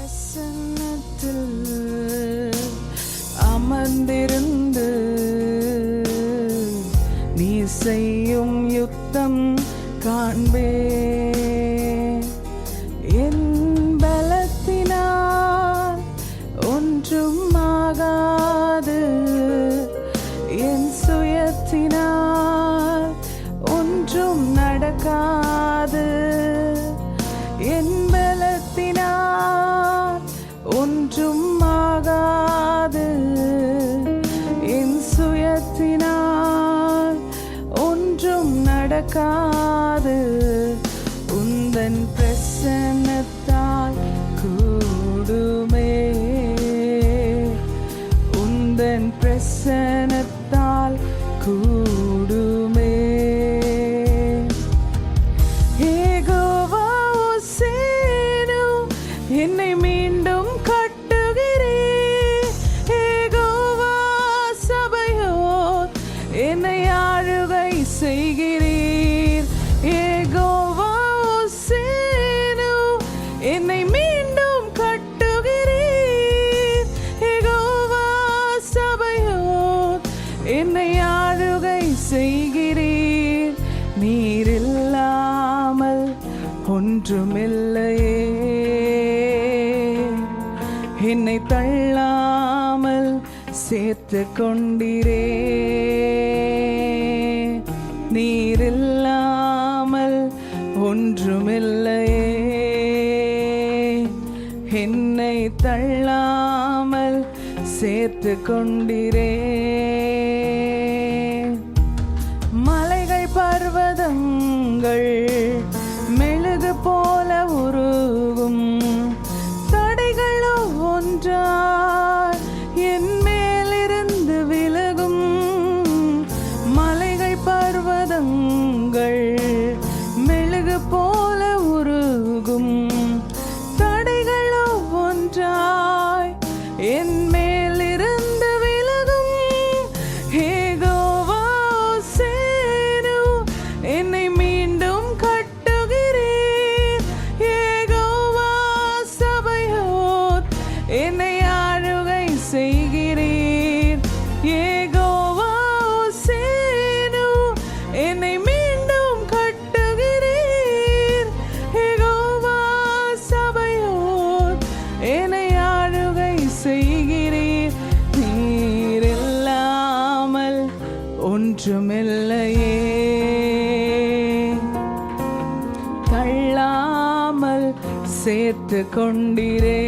பிரசன்னத்தில் அமர்ந்திருந்து நீ செய்யும் யுத்தம் காண்பே. என் பலத்தினால் ஒன்றும் ஆகாது, என் சுயத்தினால் ஒன்றும் நடக்காது. என் பலத்தினால் ஒன்றும் ஆகாது, என் சுயத்தினால் ஒன்றும் நடக்காது. உந்தன் பிரசன்னத்தால் கூடுமே, உந்தன் பிரசன்னத்தால் கூடுமே. என்னை மீண்டும் கட்டுகிறீர். யெகோவா சபையோர் என்னை ஆளுகை செய்கிறீர். யெகோவா சேனு என்னை மீண்டும் கட்டுகிறீர். யெகோவா சபையோர் என்னை ஆளுகை செய்கிறீர். நீர் இல்லாமல் ஒன்றுமில்லையே, என்னை தள்ளாமல் சேர்த்து கொண்டீரே. நீரில்லாமல் ஒன்றுமில்லையே, என்னை தள்ளாமல் சேர்த்து கொண்டீரே. மலைகள் பர்வதங்கள் மெழுகு போல உருகும், தடைகளோ ஒன்றாய் என் மேலிருந்து விலகும். மலைகள் பர்வதங்கள் மெழுகு போல உருகும், தடைகளோ ஒன்றாய் என் மேலிருந்து விலகும். யெகோவா சேனு என்னை மீண்டும் கட்டுகிறீர். யெகோவா சபையோர் என்னை ஆளுகை செய்கிறீர். யெகோவா சேனு என்னை மீண்டும் கட்டுகிறீர். யெகோவா சபையோர் என்னை ஆளுகை செய்கிறீர். நீர் இல்லாமல் ஒன்றுமில்லையே, தள்ளாமல் சேர்த்து கொண்டீரே.